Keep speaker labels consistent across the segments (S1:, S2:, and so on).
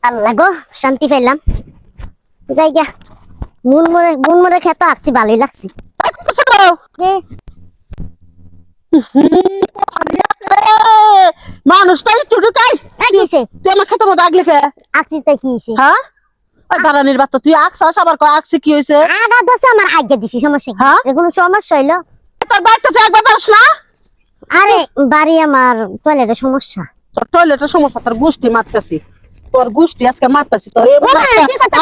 S1: আল্লাহ গো, শান্তি পেলাম। জায়গা মন মরে খেতে আসছি, ভালোই লাগছে।
S2: মানুষটাই টুটুকাই তুই আমার খেতে মতো আগলে খেয়ে
S1: আসছি তাই কি হয়েছে?
S2: হ্যাঁ দাঁড়ানির বাচ্চা তুই আকছাস আবার কয় আকছে কি হয়েছে?
S1: আগা দোষ আমার আগে দিছি, সমস্যা কি?
S2: হ্যাঁ?
S1: কোনো সমস্যা হইলো?
S2: তোর বাড়িতে তো একবার পারস না?
S1: আরে বাড়ি আমার টয়লেটের সমস্যা।
S2: তোর টয়লেটের সমস্যা, তোর গুষ্টি মারতেছি, তোর গুষ্টি আজকে মারতেছি, তোর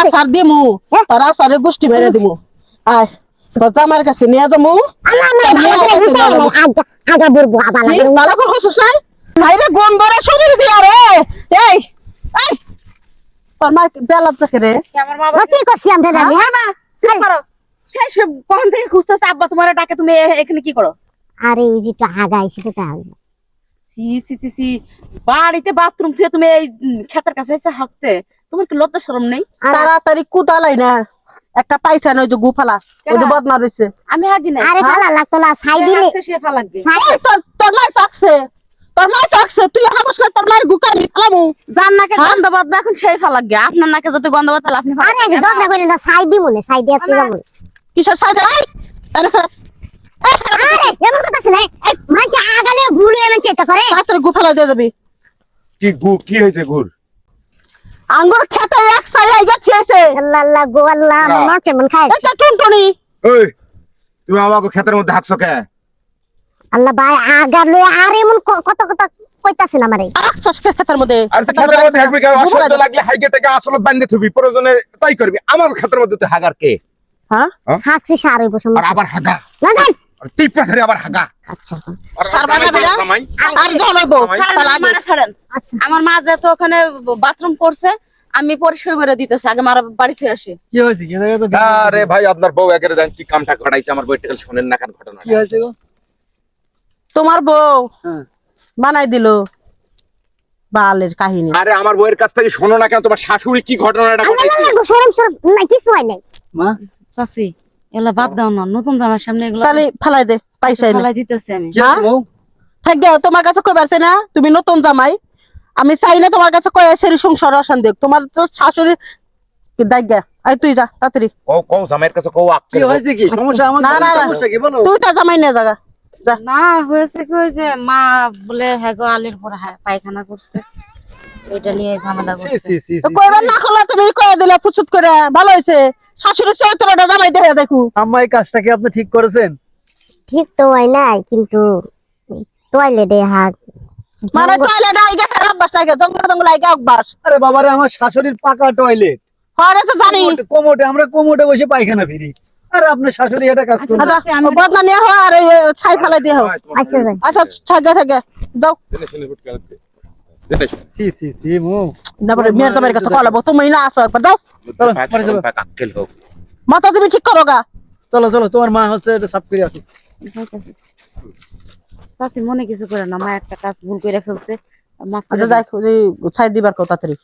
S2: আসার দিমু, তোর আসারে গুষ্টি মেরে দিমু। আয় তোর জামার কাছে নিয়ে যাবো।
S1: আগা বলবো আবার
S2: ভালো করে হচ্ছিস নাই ভাইরে গন্ধরে শরীর দিয়া রে। এই এই তোর মা বেলার চাকে রে
S3: আমার মা
S1: কি করছি আমরা জানি? হ্যাঁ
S3: চুপ করো। সেই সব কখন থেকে খুঁজতেছে আব্বা তোমার ডাকে, তুমি এখানে কি করো?
S1: আরে ওই যে একটু আগা আইছি তো তাই।
S3: সি সি সি সি, বাড়িতে বাথরুম থেকে তুমি এই ক্ষেতের কাছে এসে হাঁকতে, তোমার কি লজ্জা শরম নেই?
S2: তাড়াতাড়ি কুদালাই না, একটা পাইছা না ওই যে গুফালা, ওই যে বদনা রইছে।
S3: আমি হাগি না।
S1: আরে ফালা লাগতো না, ছাই দিলে
S3: সে ফা লাগবে।
S2: তোর মাই থাকছে, তোর মাই থাকছে, তুই হামস করে তোর মায়ের গুকা আমি ফেলামু।
S3: যার নাকে গন্ধ বাদবে এখন সেই ফা লাগবে। আপনার নাকে যদি গন্ধ বাদলে আপনি ফা
S1: আরে
S3: লাগবে।
S1: দরজা করে না, ছাই দি মনে ছাই দিয়া তুই যাবো।
S2: কিসের সাইডে আই
S1: আরে এমন কথা আছে না, এই মাঝে আগালে ঘুরে এমন চেষ্টা করে।
S2: তাড়াতাড়ি গুফালা দিয়ে যাবি।
S4: কি হয়েছে গুড়?
S2: আঙ্গুর খেতে এক সাইডে আইগা থিয়েছে।
S1: আল্লাহ আল্লাহ গো আল্লাহ, আমার মা কেমন খায়?
S2: এটা টুনটুনি।
S4: ওই তুমি আমাকে ক্ষেতের মধ্যে হাঁকছো কে?
S1: আল্লাহ ভাই আগালে আর এমন কত কথা কইতাছেন আমারে।
S2: আকছাস খেতের মধ্যে।
S4: আর তুই ক্ষেতের মধ্যে হাঁকবি কে? অসহ্য লাগলে হাইগে থেকে আসলত বান্ধে থুবি, প্রয়োজনে তাই করবি। আমার ক্ষেতের মধ্যে তুই হাগার কে?
S2: হ্যাঁ
S1: হাঁকছি সার হইব
S4: আর
S1: সমস্যা
S4: আবার হাগা,
S1: না জান।
S4: আর টিপা ধরে আবার হাগা।
S1: আচ্ছা
S4: আর
S2: সারবা না বেটা?
S4: জামাই
S2: আর জ্বলাইবো তার আগে।
S3: মানে ছাড়েন।
S1: আচ্ছা
S3: আমার মা যেহেতু ওখানে বাথরুম করছে, আমি পরিষ্কার করে দিতেছি, আগে মারা বাড়ি থেকে আসি।
S5: কি হয়েছে? কি জায়গা তো
S4: আরে ভাই আপনার বউ একেবারে জান কি কামটা ঘটাইছে, আমার বইটা শুনেন না কেন ঘটনা?
S5: কি হয়েছে গো?
S2: তোমার বউ
S5: হ্যাঁ।
S2: বানাই দিল বালের কাহিনী।
S4: আরে আমার বউয়ের কাছ থেকে শোনো না কেন, তোমার শাশুড়ি কি ঘটনাটা ঘটাইছে?
S1: আল্লাহ সরম সরম না, কিছু হয় নাই।
S5: মা
S3: চাচি এগুলা বাদ দাও না, নতুন জামার সামনে এগুলো
S2: তাহলে ফালাই দে, পয়সাই না
S3: ফেলাই দিতেছি আমি।
S5: কি হয়েছে বউ?
S2: থাক তোমার কাছে কই পারছে না, তুমি নতুন জামাই, আমি চাই না তোমার কাছে কয়ে সেরি সংসার অশান্তি হোক। তোমার তো শাশুড়ি কি দাইগা। আই তুই যা তাড়াতাড়ি।
S4: কও জামাইয়ের কাছে কও আক্কেল
S5: কি হয়েছে? কি সমস্যা? আমার
S2: না, না, না।
S5: সমস্যা কি বলো?
S2: তুই তো জামাই নিয়ে জাগা যা।
S3: না হয়েছে কি হয়েছে, মা বলে হ্যাঁ গো আলির পর পায়খানা করছে, এটা নিয়ে ঝামেলা
S5: সি
S3: করছে।
S5: সি সি
S2: তো কইবার না করলে তুমি কয়ে দিলে ফুচুত করে, ভালো হয়েছে। শাশুড়ির চরিত্রটা জামাই দেখে দেখু।
S5: আম্মা এই কাজটা কি আপনি ঠিক করেছেন?
S1: ঠিক তো হয় নাই, কিন্তু টয়লেটে হাত
S2: মানে টয়লেট আইগা খারাপ বাস লাগে, জঙ্গল জঙ্গল আইগা অভ্যাস।
S5: আরে বাবারে, আমার শাশুড়ির পাকা টয়লেট,
S2: হরে তো জানি।
S5: কোমোটে আমরা কোমোটে বসে পায়খানা ফিরি। আরে আপনার শাশুড়ি এটা কাজ করে?
S3: আচ্ছা, আমি-
S2: বদনা নিয়ে হো আর ছাই ফেলাই দিয়ে হো।
S1: আচ্ছা যাই।
S2: আচ্ছা থাকে থাকে যাও।
S5: সি সি সি মু
S2: তারপরে মেয়ের তোমার কাছে কল হবো, তুমি না আসো একবার যাও।
S5: চলো বাড়ি চলো।
S4: আক্কেল হোক।
S2: মাথা তুমি ঠিক করো গা।
S5: চলো চলো, তোমার মা হচ্ছে এটা সাফ করে আসি।
S3: চাচি মনে কিছু করে না, মা একটা কাজ ভুল করে ফেলছে, মাফ করে
S2: আচ্ছা
S3: দাও।
S2: যাই ছাই দিবার কো তাড়াতাড়ি।